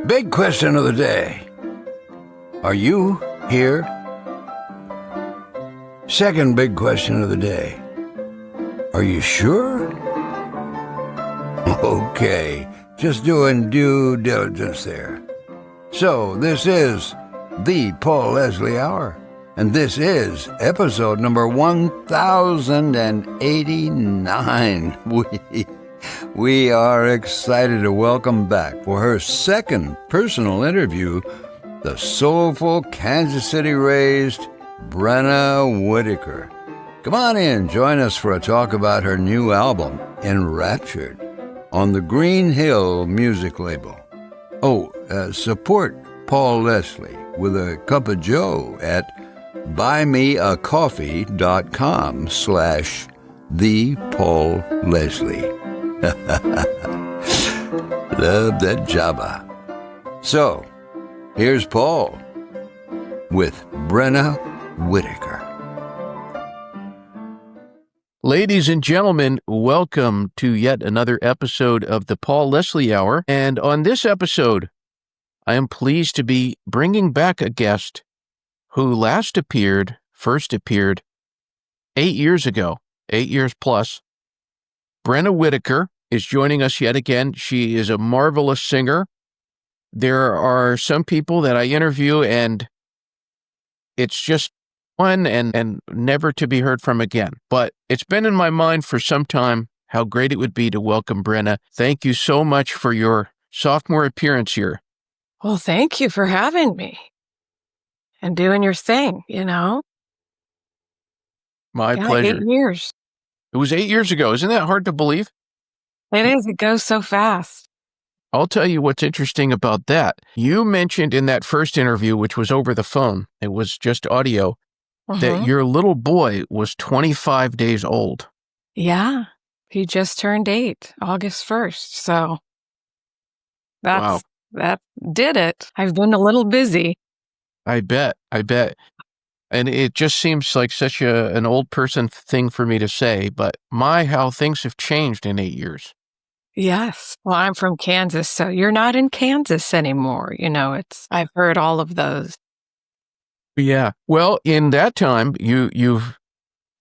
Big question of the day. Are you here? Second big question of the day. Are you sure? Okay, just doing due diligence there. So, this is the Paul Leslie Hour, and this is episode number 1089. We are excited to welcome back for her second personal interview, the soulful Kansas City-raised Brenna Whitaker. Come on in, join us for a talk about her new album, Enraptured, on the Green Hill music label. Support Paul Leslie with a cup of joe at buymeacoffee.com/ThePaulLeslie. Love that Java. So, here's Paul with Brenna Whitaker. Ladies and gentlemen, welcome to yet another episode of the Paul Leslie Hour. And on this episode, I am pleased to be bringing back a guest who first appeared 8 years ago, 8 years plus. Brenna Whitaker is joining us yet again. She is a marvelous singer. There are some people that I interview and it's just one and never to be heard from again. But it's been in my mind for some time how great it would be to welcome Brenna. Thank you so much for your sophomore appearance here. Well, thank you for having me and doing your thing, My pleasure. 8 years. It was 8 years ago. Isn't that hard to believe? It is. It goes so fast. I'll tell you what's interesting about that. You mentioned in that first interview, which was over the phone, it was just audio, that your little boy was 25 days old. Yeah. He just turned 8, August 1st. So that did it. I've been a little busy. I bet. And it just seems like such an old person thing for me to say, but how things have changed in 8 years. Yes. Well, I'm from Kansas, so you're not in Kansas anymore. I've heard all of those. Yeah. Well, in that time, you've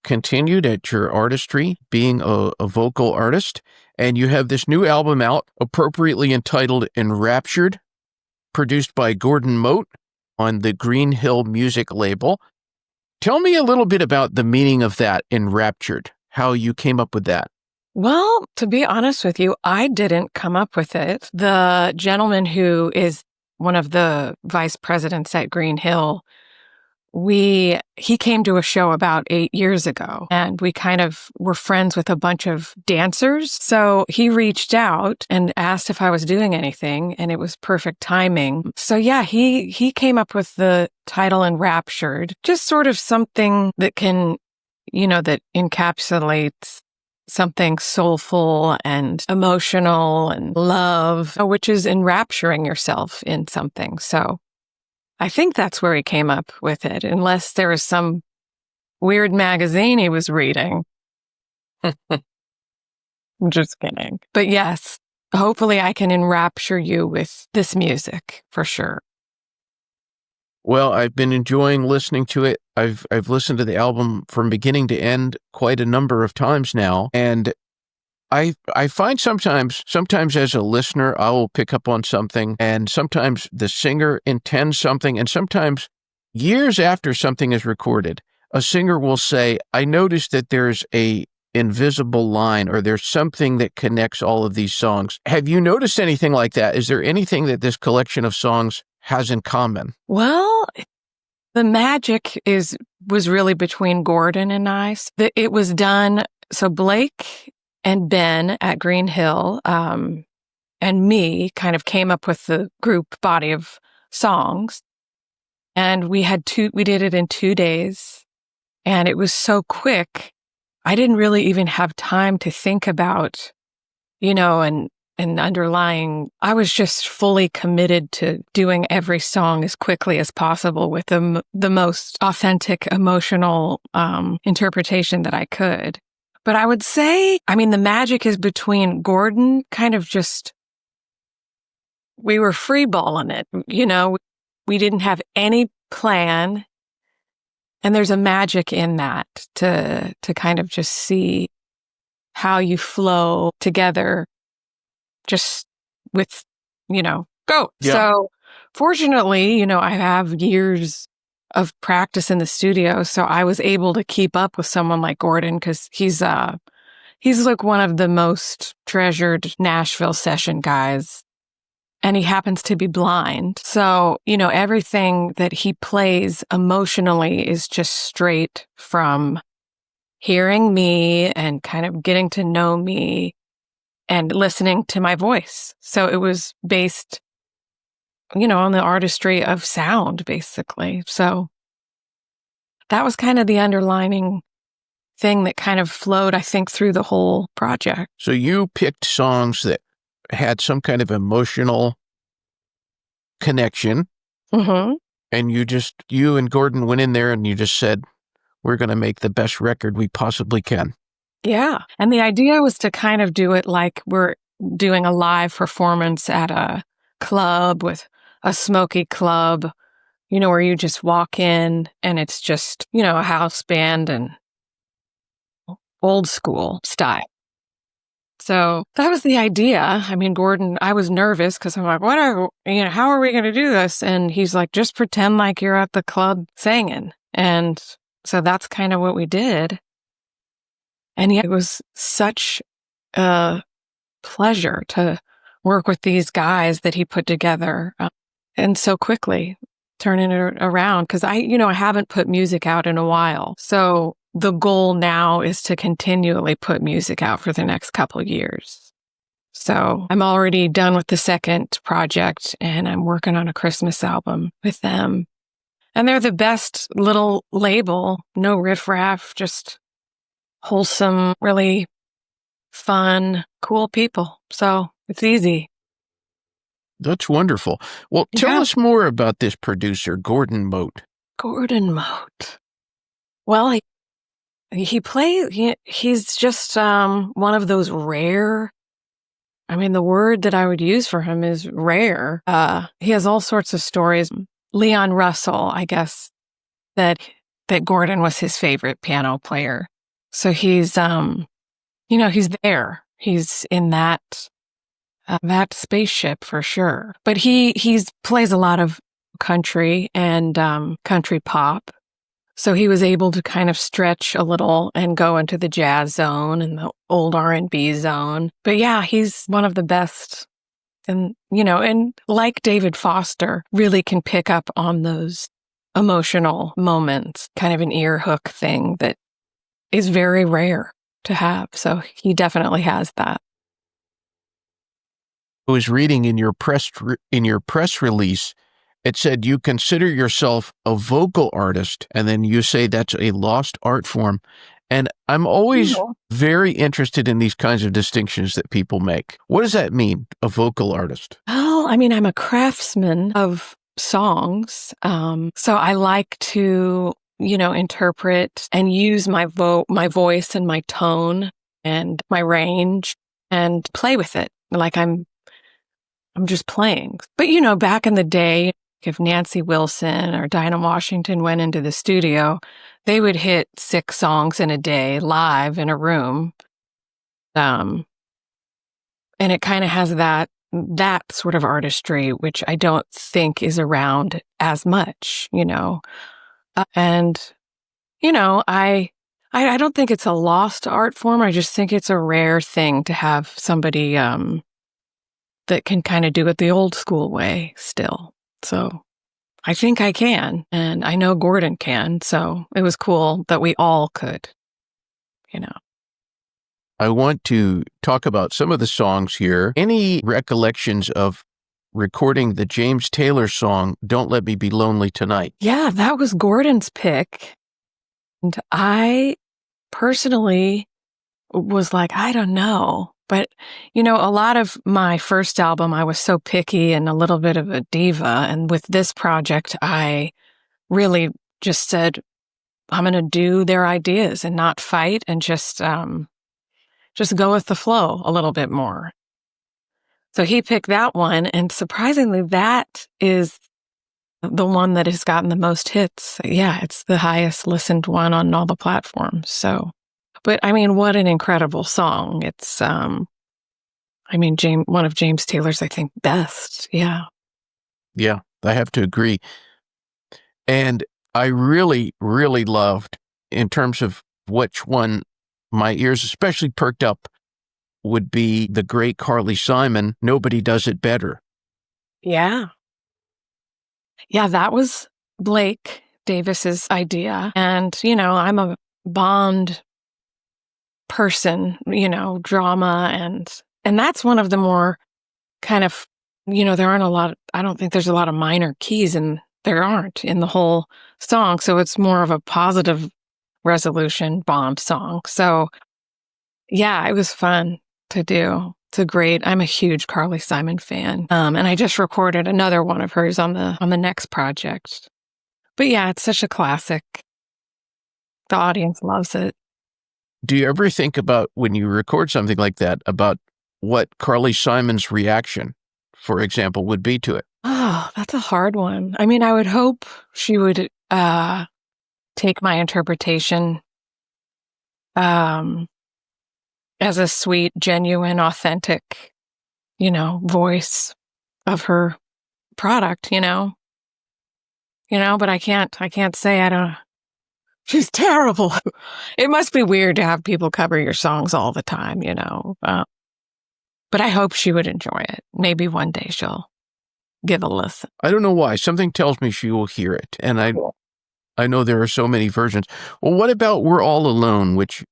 continued at your artistry, being a vocal artist, and you have this new album out, appropriately entitled Enraptured, produced by Gordon Mote on the Green Hill music label. Tell me a little bit about the meaning of that, Enraptured, how you came up with that. Well, to be honest with you, I didn't come up with it. The gentleman who is one of the vice presidents at Green Hill, he came to a show about 8 years ago, and we kind of were friends with a bunch of dancers. So he reached out and asked if I was doing anything, and it was perfect timing. So yeah, he came up with the title Enraptured, just sort of something that can, that encapsulates something soulful and emotional and love, which is enrapturing yourself in something. So I think that's where he came up with it, unless there was some weird magazine he was reading. I'm just kidding. But yes, hopefully I can enrapture you with this music for sure. Well, I've been enjoying listening to it. I've listened to the album from beginning to end quite a number of times now, and I find sometimes as a listener, I will pick up on something, and sometimes the singer intends something, and sometimes years after something is recorded, a singer will say, I noticed that there's a invisible line, or there's something that connects all of these songs. Have you noticed anything like that? Is there anything that this collection of songs has in common? Well, the magic was really between Gordon and I. It was done, so Blake and Ben at Green Hill and me kind of came up with the group body of songs. And we did it in 2 days. And it was so quick, I didn't really even have time to think about, and underlying, I was just fully committed to doing every song as quickly as possible with the most authentic, emotional interpretation that I could. But I would say, the magic is between Gordon kind of just we were freeballing it. We didn't have any plan. And there's a magic in that to kind of just see how you flow together just with, go. Yeah. So fortunately, I have years of practice in the studio. So I was able to keep up with someone like Gordon because he's like one of the most treasured Nashville session guys. And he happens to be blind. So, everything that he plays emotionally is just straight from hearing me and kind of getting to know me and listening to my voice. So it was based, on the artistry of sound, basically. So that was kind of the underlining thing that kind of flowed, I think, through the whole project. So you picked songs that had some kind of emotional connection. Mm-hmm. And you and Gordon went in there and you just said, we're going to make the best record we possibly can. Yeah. And the idea was to kind of do it like we're doing a live performance at a club with a smoky club, where you just walk in and it's just, a house band and old school style. So that was the idea. I mean, Gordon, I was nervous because I'm like, how are we going to do this? And he's like, just pretend like you're at the club singing. And so that's kind of what we did. And yeah, it was such a pleasure to work with these guys that he put together and so quickly turning it around. Because I haven't put music out in a while. So the goal now is to continually put music out for the next couple of years. So I'm already done with the second project and I'm working on a Christmas album with them. And they're the best little label, no riffraff, just wholesome, really fun, cool people. So it's easy. That's wonderful. Well, tell us more about this producer, Gordon Mote. Gordon Mote. Well, he's just one of those rare, the word that I would use for him is rare. He has all sorts of stories. Leon Russell, I guess, that Gordon was his favorite piano player. So he's, he's there. He's in that spaceship for sure. But he plays a lot of country and country pop. So he was able to kind of stretch a little and go into the jazz zone and the old R&B zone. But yeah, he's one of the best. And, and like David Foster, really can pick up on those emotional moments, kind of an ear hook thing that is very rare to have. So he definitely has that. I was reading in your press release, it said you consider yourself a vocal artist, and then you say that's a lost art form. And I'm always very interested in these kinds of distinctions that people make. What does that mean, a vocal artist? Oh, I'm a craftsman of songs. So I like to, interpret and use my voice and my tone and my range and play with it. Like I'm just playing. But, back in the day, if Nancy Wilson or Dinah Washington went into the studio, they would hit 6 songs in a day live in a room. And it kind of has that sort of artistry, which I don't think is around as much, and, I don't think it's a lost art form. I just think it's a rare thing to have somebody that can kind of do it the old school way still. So I think I can, and I know Gordon can. So it was cool that we all could, I want to talk about some of the songs here. Any recollections of recording the James Taylor song, Don't Let Me Be Lonely Tonight? Yeah, that was Gordon's pick. And I personally was like, I don't know. But, a lot of my first album, I was so picky and a little bit of a diva. And with this project, I really just said, I'm going to do their ideas and not fight and just go with the flow a little bit more. So he picked that one, and surprisingly, that is the one that has gotten the most hits. Yeah, it's the highest listened one on all the platforms. So, but I mean, what an incredible song. It's, one of James Taylor's, I think, best. Yeah. Yeah, I have to agree. And I really, really loved, in terms of which one my ears especially perked up, would be the great Carly Simon, Nobody Does It Better. Yeah. Yeah, that was Blake Davis's idea. And, I'm a Bond person, drama. And that's one of the more kind of, there aren't a lot, I don't think there's a lot of minor keys, and there aren't in the whole song. So it's more of a positive resolution Bond song. So yeah, it was fun to do. I'm a huge Carly Simon fan. And I just recorded another one of hers on the next project. But yeah, it's such a classic. The audience loves it. Do you ever think about, when you record something like that, about what Carly Simon's reaction, for example, would be to it? Oh, that's a hard one. I mean, I would hope she would take my interpretation as a sweet, genuine, authentic, voice of her product, but I can't say I don't. She's terrible. It must be weird to have people cover your songs all the time, but I hope she would enjoy it. Maybe one day she'll give a listen. I don't know why. Something tells me she will hear it. And I know there are so many versions. Well, what about We're All Alone, which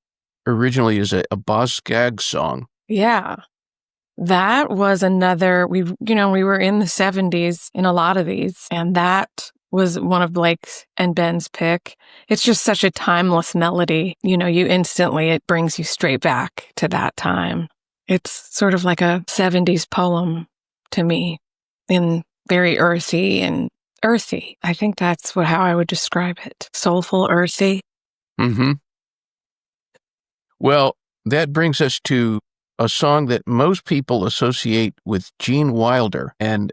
originally is a Boz Scaggs song? Yeah. That was another, we were in the 70s in a lot of these, and that was one of Blake's and Ben's pick. It's just such a timeless melody. It brings you straight back to that time. It's sort of like a 70s poem to me, in very earthy. I think that's how I would describe it. Soulful, earthy. Mm-hmm. Well, that brings us to a song that most people associate with Gene Wilder, and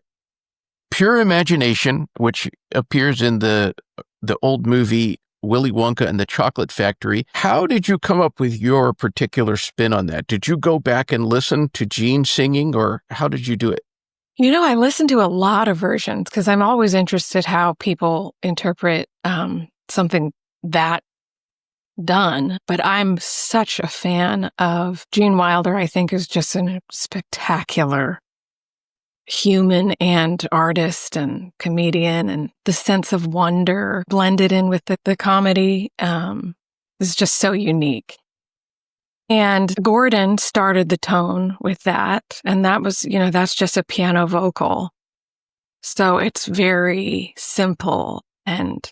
Pure Imagination, which appears in the old movie Willy Wonka and the Chocolate Factory. How did you come up with your particular spin on that? Did you go back and listen to Gene singing, or how did you do it? I listen to a lot of versions because I'm always interested how people interpret something that done. But I'm such a fan of Gene Wilder. I think is just a spectacular human and artist and comedian, and the sense of wonder blended in with the comedy is just so unique. And Gordon started the tone with that, and that was, that's just a piano vocal. So it's very simple, and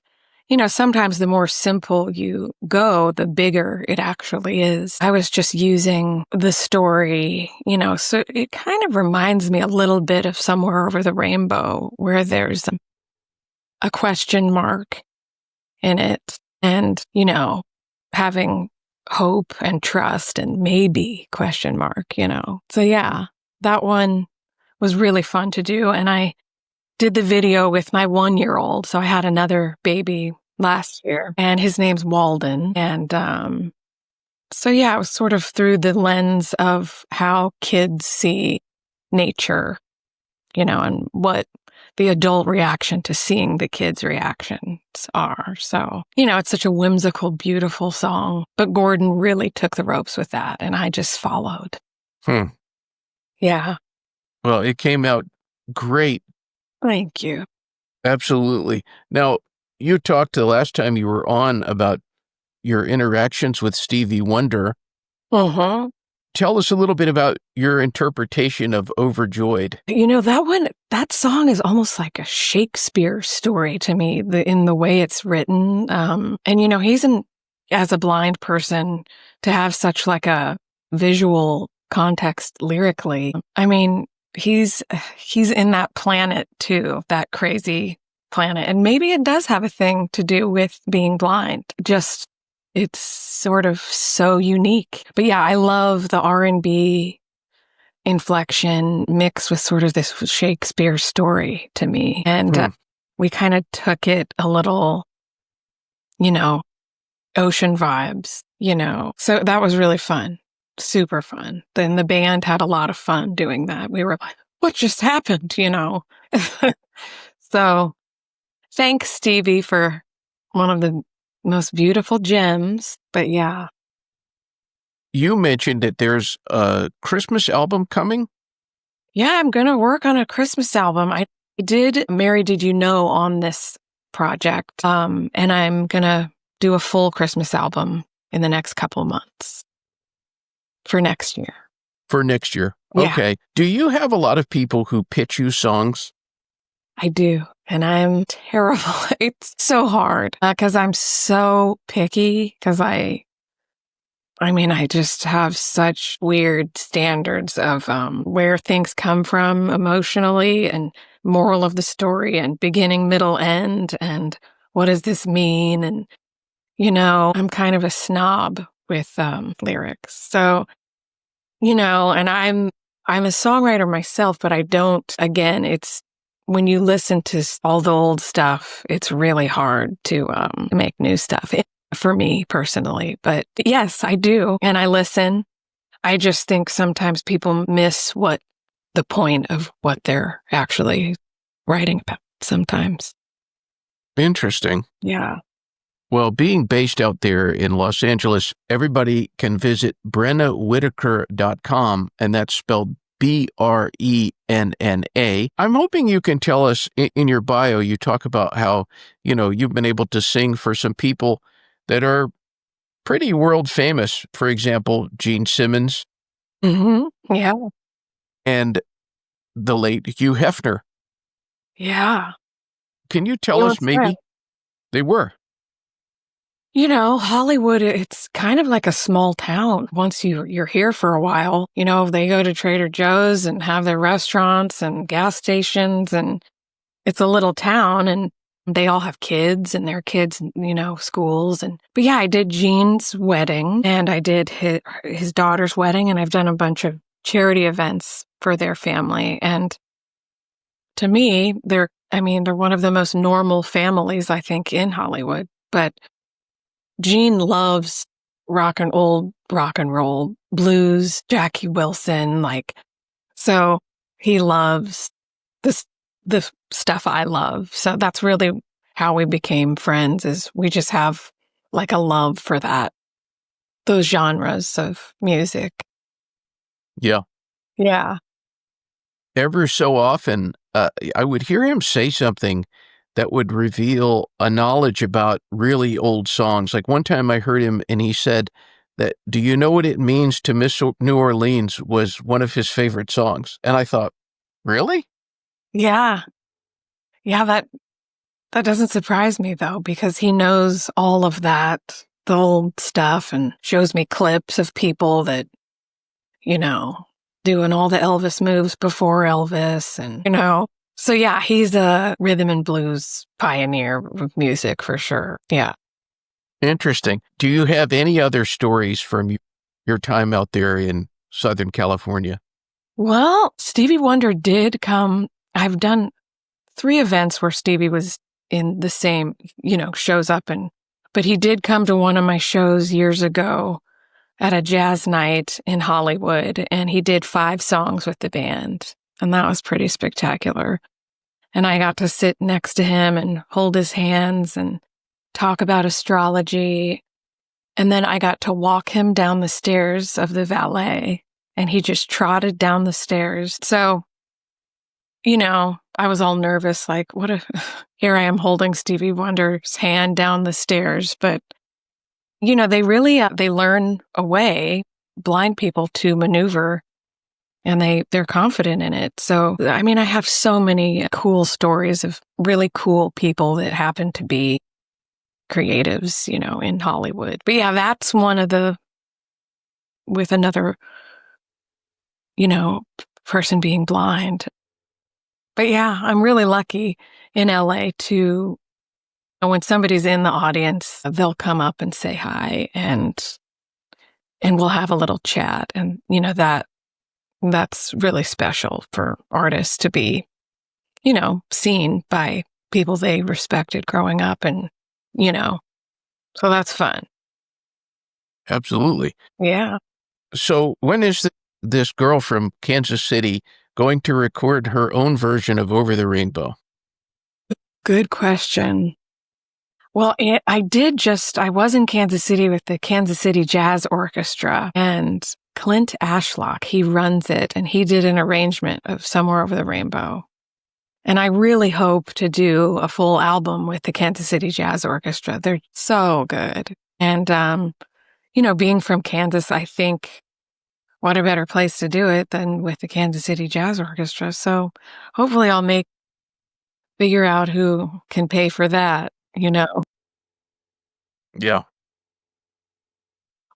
sometimes the more simple you go, the bigger it actually is. I was just using the story, so it kind of reminds me a little bit of Somewhere Over the Rainbow, where there's a question mark in it, and, having hope and trust and maybe question mark, So yeah, that one was really fun to do. And I did the video with my 1-year-old. So I had another baby last year, and his name's Walden. And so yeah, it was sort of through the lens of how kids see nature, and what the adult reaction to seeing the kids' reactions are. So, it's such a whimsical, beautiful song, but Gordon really took the ropes with that, and I just followed. Yeah. Well, it came out great. Thank you. Absolutely. Now, you talked the last time you were on about your interactions with Stevie Wonder. Uh-huh. Tell us a little bit about your interpretation of Overjoyed. That song is almost like a Shakespeare story to me, in the way it's written. And as a blind person, to have such like a visual context lyrically. I mean, he's in that planet too, that crazy planet. And maybe it does have a thing to do with being blind. Just, it's sort of so unique. But yeah, I love the R&B inflection mixed with sort of this Shakespeare story to me. And we kind of took it a little, ocean vibes, So that was really fun. Super fun. Then the band had a lot of fun doing that. We were like, what just happened, So thanks, Stevie, for one of the most beautiful gems. But yeah. You mentioned that there's a Christmas album coming? Yeah, I'm going to work on a Christmas album. I did Mary Did You Know on this project, and I'm going to do a full Christmas album in the next couple of months for next year. For next year. Yeah. Okay. Do you have a lot of people who pitch you songs? I do. And I'm terrible. It's so hard because I'm so picky because I just have such weird standards of where things come from emotionally and moral of the story and beginning, middle, end. And what does this mean? And, I'm kind of a snob with lyrics. So, and I'm a songwriter myself, but I don't, again, it's when you listen to all the old stuff, it's really hard to make new stuff. For me personally, but yes, I do. And I listen. I just think sometimes people miss what the point of what they're actually writing about sometimes. Interesting. Yeah. Well, being based out there in Los Angeles, everybody can visit BrennaWhitaker.com, and that's spelled Brenna. I'm hoping you can tell us in your bio, you talk about how, you've been able to sing for some people that are pretty world famous. For example, Gene Simmons. Mm-hmm. Yeah. And the late Hugh Hefner. Yeah. Can you tell us maybe? Right. They were. Hollywood, it's kind of like a small town. Once you're here for a while, they go to Trader Joe's and have their restaurants and gas stations, and it's a little town, and they all have kids and their kids, schools. But yeah, I did Gene's wedding and I did his daughter's wedding, and I've done a bunch of charity events for their family. And to me, they're one of the most normal families, I think, in Hollywood. But Gene loves rock and roll, blues, Jackie Wilson, so he loves the stuff I love. So that's really how we became friends, is we just have a love for those genres of music. Yeah. Yeah. Ever so often, I would hear him say something that would reveal a knowledge about really old songs. Like one time I heard him and he said that, "Do you know what it means to miss New Orleans?" was one of his favorite songs. And I thought, really? Yeah. Yeah, that doesn't surprise me though, because he knows all of that, the old stuff, and shows me clips of people that, doing all the Elvis moves before Elvis and, So yeah, he's a rhythm and blues pioneer of music for sure. Yeah. Interesting. Do you have any other stories from your time out there in Southern California? Well, Stevie Wonder did come. I've done 3 events where Stevie was in the same, shows up, but he did come to one of my shows years ago at a jazz night in Hollywood, and he did 5 songs with the band. And that was pretty spectacular. And I got to sit next to him and hold his hands and talk about astrology. And then I got to walk him down the stairs of the valet, and he just trotted down the stairs. So, I was all nervous, like, what if here I am holding Stevie Wonder's hand down the stairs. But, they really, they learn a way, blind people, to maneuver. And they're confident in it. So, I have so many cool stories of really cool people that happen to be creatives, in Hollywood. But yeah, that's one of with another, person being blind. But yeah, I'm really lucky in LA to, when somebody's in the audience, they'll come up and say hi, and we'll have a little chat. And, that's really special for artists to be, seen by people they respected growing up and, so that's fun. Absolutely. Yeah. So when is this girl from Kansas City going to record her own version of Over the Rainbow? Good question. Well, I was in Kansas City with the Kansas City Jazz Orchestra, and Clint Ashlock, he runs it, and he did an arrangement of Somewhere Over the Rainbow. And I really hope to do a full album with the Kansas City Jazz Orchestra. They're so good. And, being from Kansas, I think what a better place to do it than with the Kansas City Jazz Orchestra. So hopefully I'll figure out who can pay for that, Yeah.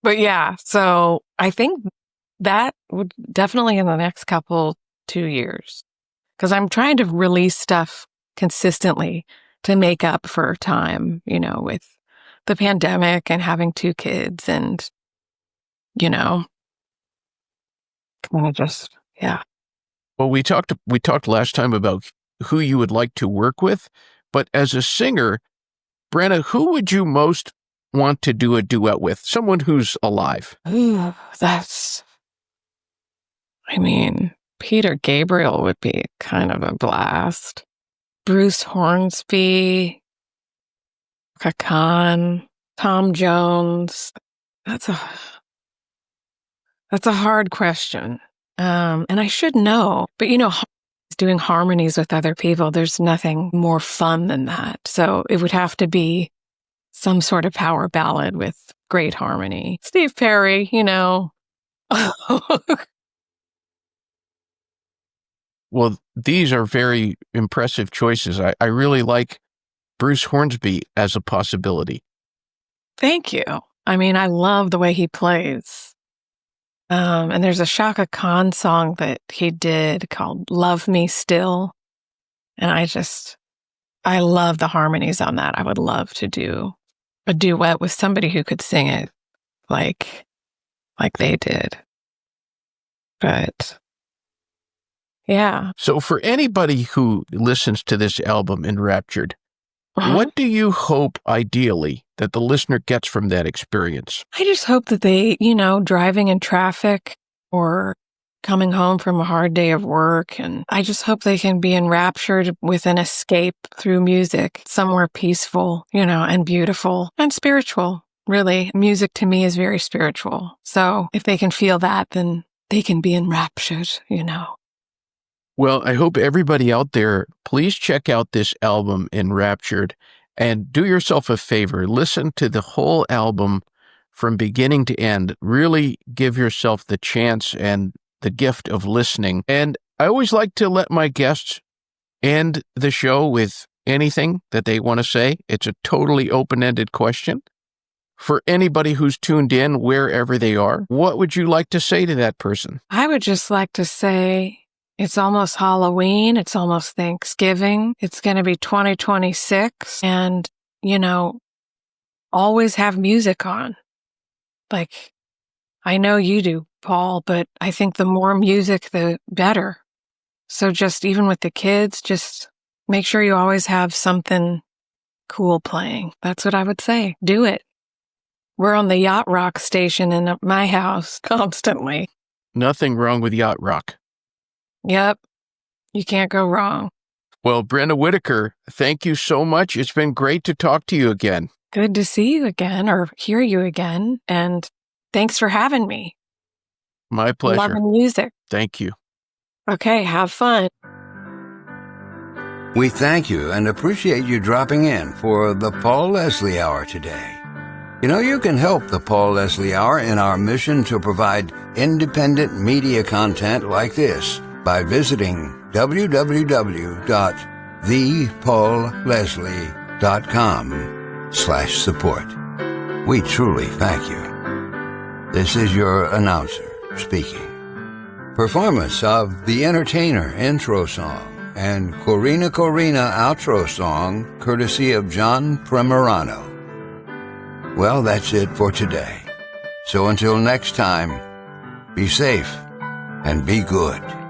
But yeah, so I think that would definitely in the next 2 years, because I'm trying to release stuff consistently to make up for time, with the pandemic and having 2 kids and, kind of just, yeah. Well, we talked last time about who you would like to work with, but as a singer, Brenna, who would you most want to do a duet with? Someone who's alive. Ooh, Peter Gabriel would be kind of a blast. Bruce Hornsby, Kakan, Tom Jones. That's a hard question. And I should know, but doing harmonies with other people, there's nothing more fun than that. So it would have to be some sort of power ballad with great harmony. Steve Perry, Well, these are very impressive choices. I really like Bruce Hornsby as a possibility. Thank you. I love the way he plays. And there's a Shaka Khan song that he did called Love Me Still. And I love the harmonies on that. I would love to do a duet with somebody who could sing it like they did. But yeah. So for anybody who listens to this album, Enraptured, what do you hope ideally that the listener gets from that experience? I just hope that they, driving in traffic or coming home from a hard day of work, and I just hope they can be enraptured with an escape through music, somewhere peaceful, and beautiful and spiritual. Really, music to me is very spiritual. So if they can feel that, then they can be enraptured, Well, I hope everybody out there, please check out this album, Enraptured, and do yourself a favor. Listen to the whole album from beginning to end. Really give yourself the chance and the gift of listening. And I always like to let my guests end the show with anything that they want to say. It's a totally open-ended question. For anybody who's tuned in, wherever they are, what would you like to say to that person? I would just like to say, it's almost Halloween. It's almost Thanksgiving. It's going to be 2026. And, always have music on. I know you do, Paul, but I think the more music, the better. So just even with the kids, just make sure you always have something cool playing. That's what I would say. Do it. We're on the yacht rock station in my house constantly. Nothing wrong with yacht rock. Yep. You can't go wrong. Well, Brenna Whitaker, thank you so much. It's been great to talk to you again. Good to see you again or hear you again. And thanks for having me. My pleasure. Loving music. Thank you. Okay, have fun. We thank you and appreciate you dropping in for the Paul Leslie Hour today. You can help the Paul Leslie Hour in our mission to provide independent media content like this by visiting www.thepaulleslie.com/support. We truly thank you. This is your announcer speaking. Performance of The Entertainer intro song and Corina Corina outro song courtesy of John Premerano. Well, that's it for today. So until next time, be safe and be good.